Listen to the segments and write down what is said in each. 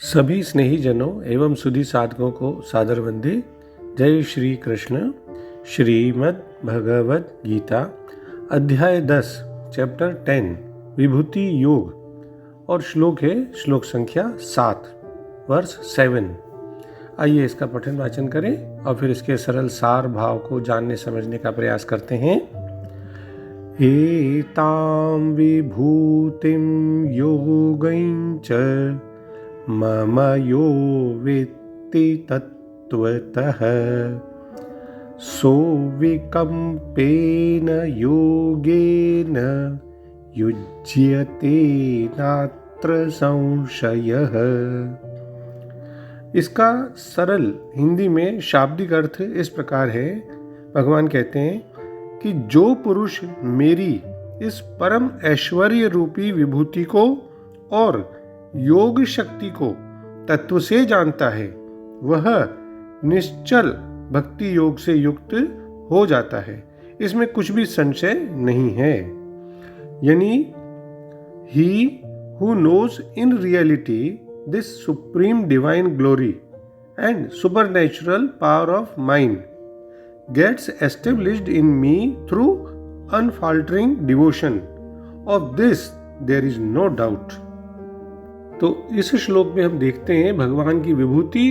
सभी स्नेही जनों एवं सुधी साधकों को सादर वंदे। जय श्री कृष्ण। श्रीमद् भगवद गीता अध्याय 10 चैप्टर 10 विभूति योग और श्लोक है श्लोक संख्या 7 वर्स 7। आइए इसका पठन वाचन करें और फिर इसके सरल सार भाव को जानने समझने का प्रयास करते हैं। एतां विभूतिं योगञ्च मम यो वेत्ति तत्त्वतः सोऽविकम्पेन योगेन युज्यते नात्र संशयः। इसका सरल हिंदी में शाब्दिक अर्थ इस प्रकार है। भगवान कहते हैं कि जो पुरुष मेरी इस परम ऐश्वर्य रूपी विभूति को और योग शक्ति को तत्व से जानता है वह निश्चल भक्ति योग से युक्त हो जाता है। इसमें कुछ भी संशय नहीं है। यानी he who knows in reality this supreme divine glory and supernatural power of mine gets established in me through unfaltering devotion. Of this there is no doubt. तो इस श्लोक में हम देखते हैं भगवान की विभूति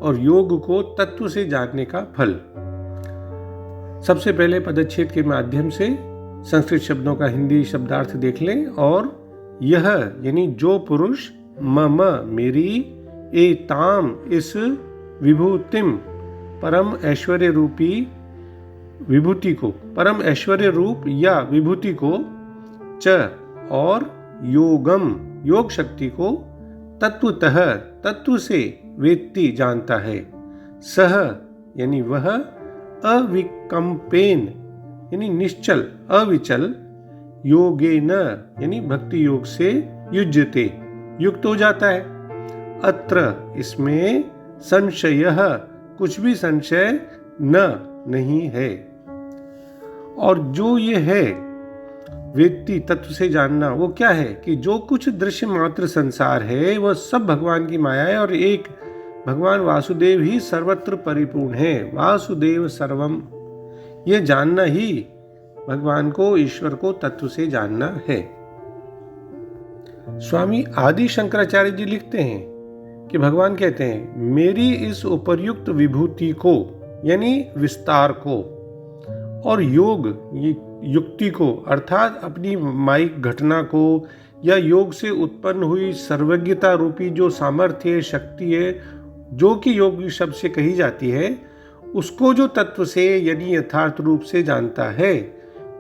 और योग को तत्व से जानने का फल। सबसे पहले पदच्छेद के माध्यम से संस्कृत शब्दों का हिंदी शब्दार्थ देख लें। और यह यानी जो पुरुष मम मेरी एताम इस विभूतिम परम ऐश्वर्य रूपी विभूति को परम ऐश्वर्य रूप या विभूति को च और योगम योग शक्ति को तत्वतः तत्व से वेत्ति जानता है। सह यानी वह अविकम्पेन यानी निश्चल अविचल योगेन यानी भक्ति योग से युज्यते युक्त हो जाता है। अत्र इसमें संशयः कुछ भी संशय नहीं है। और जो ये है वेत्ति तत्व से जानना वो क्या है कि जो कुछ दृश्य मात्र संसार है वह सब भगवान की माया है और एक भगवान वासुदेव ही सर्वत्र परिपूर्ण है। वासुदेव सर्वम ये जानना ही भगवान को ईश्वर को तत्व से जानना है। स्वामी आदि शंकराचार्य जी लिखते हैं कि भगवान कहते हैं मेरी इस उपर्युक्त विभूति को यानी विस्तार को और योग युक्ति को अर्थात अपनी माइक घटना को या योग से उत्पन्न हुई सर्वज्ञता रूपी जो सामर्थ्य शक्ति है जो कि योग शब्द से कही जाती है उसको जो तत्व से यानी यथार्थ रूप से जानता है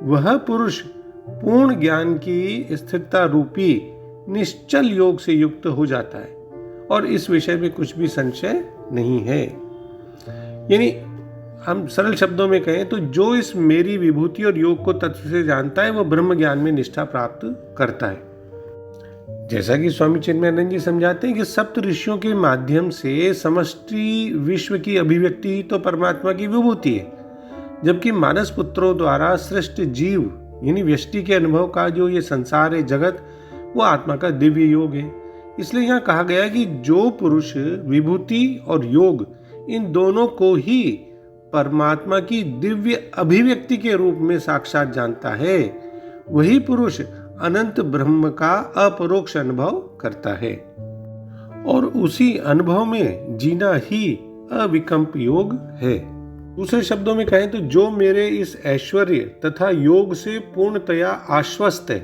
वह पुरुष पूर्ण ज्ञान की स्थिरता रूपी निश्चल योग से युक्त हो जाता है और इस विषय में कुछ भी संशय नहीं है। यानी हम सरल शब्दों में कहें तो जो इस मेरी विभूति और योग को तत्व से जानता है वह ब्रह्म ज्ञान में निष्ठा प्राप्त करता है। जैसा कि स्वामी चिन्मयानंद जी समझाते हैं कि सप्त ऋषियों के माध्यम से समष्टि विश्व की अभिव्यक्ति तो परमात्मा की विभूति है, जबकि मानस पुत्रों द्वारा सृष्ट जीव यानी व्यष्टि के अनुभव का जो ये संसार है जगत वो आत्मा का दिव्य योग है। इसलिए यहाँ कहा गया है कि जो पुरुष विभूति और योग इन दोनों को ही परमात्मा की दिव्य अभिव्यक्ति के रूप में साक्षात जानता है वही पुरुष अनंत ब्रह्म का अपरोक्ष अनुभव करता है और उसी अनुभव में जीना ही अविकल्प योग है। दूसरे शब्दों में कहें तो जो मेरे इस ऐश्वर्य तथा योग से पूर्णतया आश्वस्त है।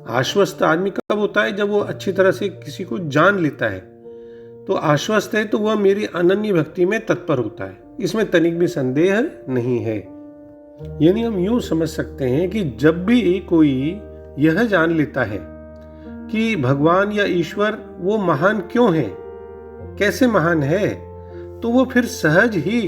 आश्वस्त आदमी कब होता है? जब वो अच्छी तरह से किसी को जान लेता है तो आश्वस्त है तो वह मेरी अनन्य भक्ति में तत्पर होता है। इसमें तनिक भी संदेह नहीं है। यानी हम यूं समझ सकते हैं कि जब भी कोई यह जान लेता है कि भगवान या ईश्वर वो महान क्यों है, कैसे महान है, तो वो फिर सहज ही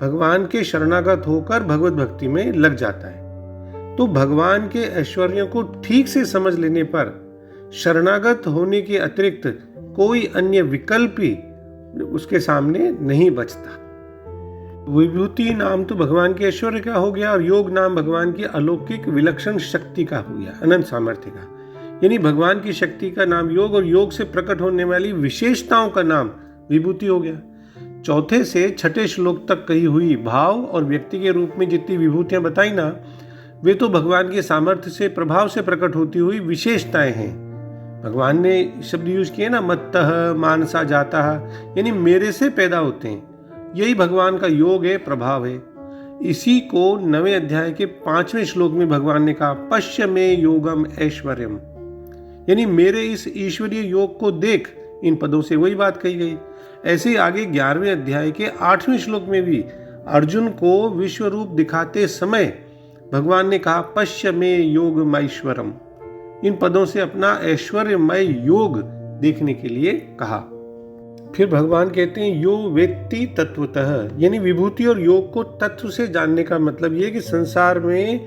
भगवान के शरणागत होकर भगवत भक्ति में लग जाता है। तो भगवान के ऐश्वर्यों को ठीक से समझ लेने पर शरणागत होने के अतिरिक्त कोई अन्य विकल्प ही उसके सामने नहीं बचता। विभूति नाम तो भगवान के ऐश्वर्य का हो गया और योग नाम भगवान की अलौकिक विलक्षण शक्ति का हो गया, अनंत सामर्थ्य का। यानी भगवान की शक्ति का नाम योग और योग से प्रकट होने वाली विशेषताओं का नाम विभूति हो गया। चौथे से छठे श्लोक तक कही हुई भाव और व्यक्ति के रूप में जितनी विभूतियां बताई ना, वे तो भगवान के सामर्थ्य से प्रभाव से प्रकट होती हुई विशेषताएं हैं। भगवान ने शब्द यूज किए ना, मत्तः मानसा जाता, यानी मेरे से पैदा होते हैं। यही भगवान का योग है, प्रभाव है। इसी को 9वें अध्याय के 5वें श्लोक में भगवान ने कहा, पश्य में योगम ऐश्वर्यम, यानी मेरे इस ईश्वरीय योग को देख। इन पदों से वही बात कही गई। ऐसे ही आगे 11वें अध्याय के 8वें श्लोक में भी अर्जुन को विश्व रूप दिखाते समय भगवान ने कहा, पश्य में योगमैश्वरम। इन पदों से अपना ऐश्वर्यमय योग देखने के लिए कहा। फिर भगवान कहते हैं, यो वेत्ति तत्वतः, यानी विभूति और योग को तत्व से जानने का मतलब यह कि संसार में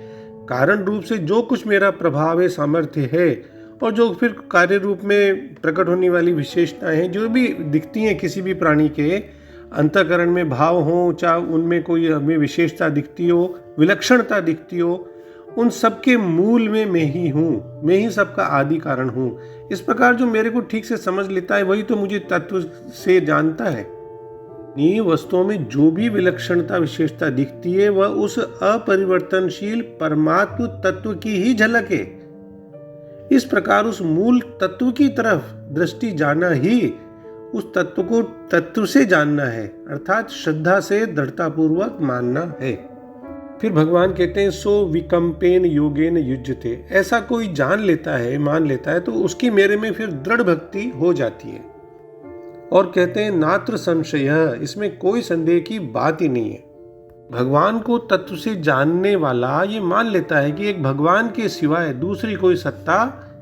कारण रूप से जो कुछ मेरा प्रभाव है, सामर्थ्य है, और जो फिर कार्य रूप में प्रकट होने वाली विशेषताएं हैं, जो भी दिखती हैं किसी भी प्राणी के अंतःकरण में भाव हो, चाहे उनमें कोई हमें विशेषता दिखती हो, विलक्षणता दिखती हो, उन सब के मूल में मैं ही हूँ, मैं ही सबका आदि कारण हूँ। इस प्रकार जो मेरे को ठीक से समझ लेता है वही तो मुझे तत्व से जानता है। इन वस्तुओं में जो भी विलक्षणता विशेषता दिखती है वह उस अपरिवर्तनशील परमात्म तत्व की ही झलक है। इस प्रकार उस मूल तत्व की तरफ दृष्टि जाना ही उस तत्व को तत्व से जानना है, अर्थात श्रद्धा से दृढ़तापूर्वक मानना है। फिर भगवान कहते हैं, सो विकम्पेन योगेन युज्यते, ऐसा कोई जान लेता है, मान लेता है, तो उसकी मेरे में फिर दृढ़ भक्ति हो जाती है। और कहते हैं, नात्र संशय, इसमें कोई संदेह की बात ही नहीं है। भगवान को तत्व से जानने वाला ये मान लेता है कि एक भगवान के सिवाय दूसरी कोई सत्ता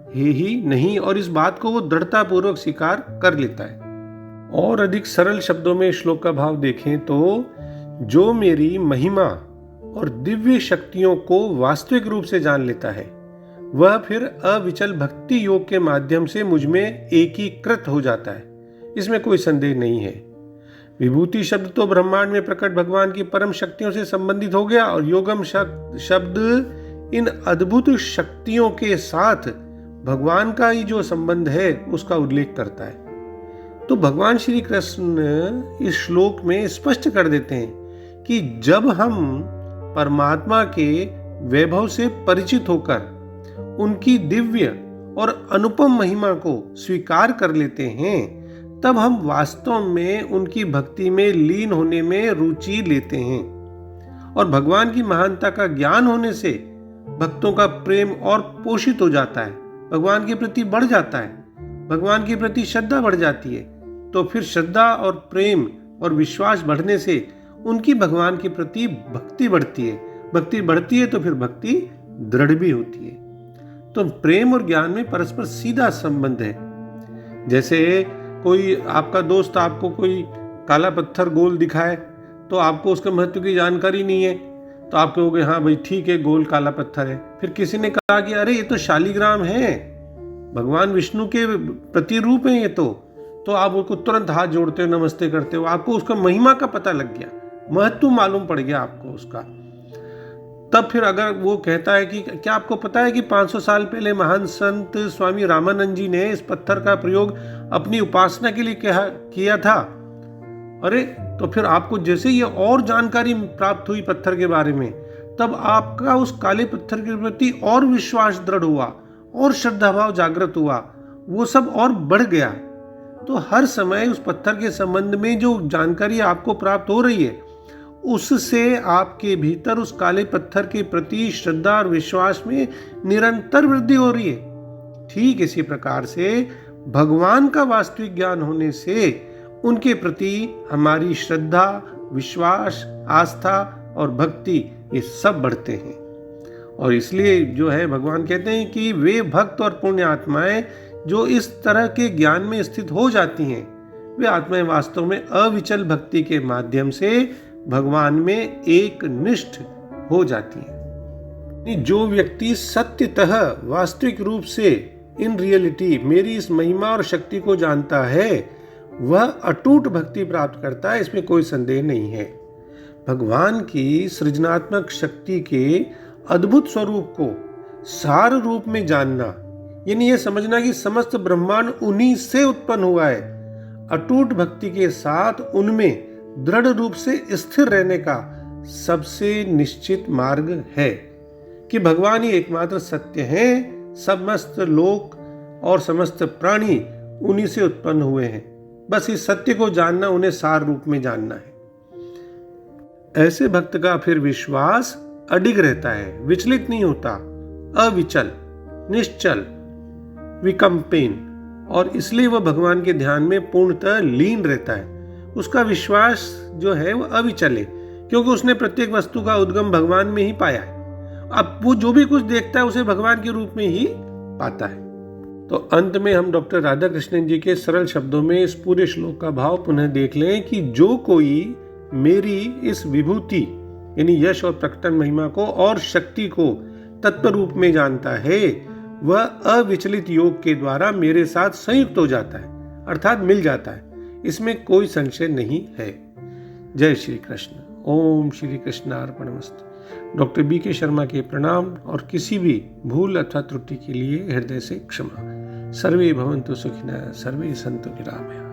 है ही नहीं, और इस बात को वो दृढ़तापूर्वक स्वीकार कर लेता है। और अधिक सरल शब्दों में श्लोक का भाव देखें तो, जो मेरी महिमा और दिव्य शक्तियों को वास्तविक रूप से जान लेता है, वह फिर अविचल भक्ति योग के माध्यम से मुझ में एकीकृत हो जाता है। इसमें कोई संदेह नहीं है। विभूति शब्द तो ब्रह्मांड में प्रकट भगवान की परम शक्तियों से संबंधित हो गया, और योगम शब्द इन अद्भुत शक्तियों के साथ भगवान का ही जो संबंध है उसका उल्लेख करता है। तो भगवान श्री कृष्ण इस श्लोक में स्पष्ट कर देते हैं कि जब हम परमात्मा के वैभव से परिचित होकर उनकी दिव्य और अनुपम महिमा को स्वीकार कर लेते हैं, तब हम वास्तव में उनकी भक्ति में लीन होने में रुचि लेते हैं। और भगवान की महानता का ज्ञान होने से भक्तों का प्रेम और पोषित हो जाता है, भगवान के प्रति बढ़ जाता है, भगवान के प्रति श्रद्धा बढ़ जाती है। तो फिर श्रद्धा और प्रेम और विश्वास बढ़ने से उनकी भगवान के प्रति भक्ति बढ़ती है, भक्ति बढ़ती है तो फिर भक्ति दृढ़ भी होती है। तो प्रेम और ज्ञान में परस्पर सीधा संबंध है। जैसे कोई आपका दोस्त आपको कोई काला पत्थर गोल दिखाए, तो आपको उसके महत्व की जानकारी नहीं है, तो आप कहोगे हाँ भाई ठीक है, गोल काला पत्थर है। फिर किसी ने कहा कि अरे ये तो शालिग्राम है, भगवान विष्णु के प्रतिरूप है ये तो आप उसको तुरंत हाथ जोड़ते हो, नमस्ते करते हो, आपको उसका महिमा का पता लग गया, महत्व मालूम पड़ गया आपको उसका। तब फिर अगर वो कहता है कि क्या आपको पता है कि 500 साल पहले महान संत स्वामी रामानंद जी ने इस पत्थर का प्रयोग अपनी उपासना के लिए किया था। अरे तो फिर आपको जैसे ये और जानकारी प्राप्त हुई पत्थर के बारे में, तब आपका उस काले पत्थर के प्रति और विश्वास दृढ़ हुआ और श्रद्धा भाव जागृत हुआ, वो सब और बढ़ गया। तो हर समय उस पत्थर के संबंध में जो जानकारी आपको प्राप्त हो रही है, उससे आपके भीतर उस काले पत्थर के प्रति श्रद्धा और विश्वास में निरंतर वृद्धि हो रही है। ठीक इसी प्रकार से भगवान का वास्तविक ज्ञान होने से उनके प्रति हमारी श्रद्धा, विश्वास, आस्था और भक्ति ये सब बढ़ते हैं। और इसलिए जो है भगवान कहते हैं कि वे भक्त और पुण्य आत्माएं जो इस तरह के ज्ञान में स्थित हो जाती हैं, वे आत्माएं वास्तव में अविचल भक्ति के माध्यम से भगवान में एक निष्ठ हो जाती हैं। जो व्यक्ति सत्यतः वास्तविक रूप से इन रियलिटी मेरी इस महिमा और शक्ति को जानता है, वह अटूट भक्ति प्राप्त करता है, इसमें कोई संदेह नहीं है। भगवान की सृजनात्मक शक्ति के अद्भुत स्वरूप को सार रूप में जानना, यानी यह समझना कि समस्त ब्रह्मांड उन्हीं से उत्पन्न हुआ है। अटूट भक्ति के साथ उनमें दृढ़ रूप से स्थिर रहने का सबसे निश्चित मार्ग है कि भगवान ही एकमात्र सत्य हैं, समस्त लोक और समस्त प्राणी उन्हीं से उत्पन्न हुए हैं। बस इस सत्य को जानना, उन्हें सार रूप में जानना है। ऐसे भक्त का फिर विश्वास अडिग रहता है, विचलित नहीं होता, अविचल, निश्चल, विकम्पेन, और इसलिए वह भगवान के ध्यान में पूर्णतः लीन रहता है। उसका विश्वास जो है वह अविचल है, क्योंकि उसने प्रत्येक वस्तु का उद्गम भगवान में ही पाया है। अब वो जो भी कुछ देखता है उसे भगवान के रूप में ही पाता है। तो अंत में हम डॉक्टर राधा कृष्णन जी के सरल शब्दों में इस पूरे श्लोक का भाव पुनः देख लें कि जो कोई मेरी इस विभूति यानी यश और प्रकटन महिमा को और शक्ति को तत्व रूप में जानता है, वह अविचलित योग के द्वारा मेरे साथ संयुक्त हो जाता है, अर्थात मिल जाता है। इसमें कोई संशय नहीं है। जय श्री कृष्ण। ओम श्री कृष्णार्पणमस्तु। डॉक्टर BK शर्मा के प्रणाम, और किसी भी भूल अथवा त्रुटि के लिए हृदय से क्षमा। सर्वे भवन्तु सुखिनः, सर्वे सन्तु निरामयाः।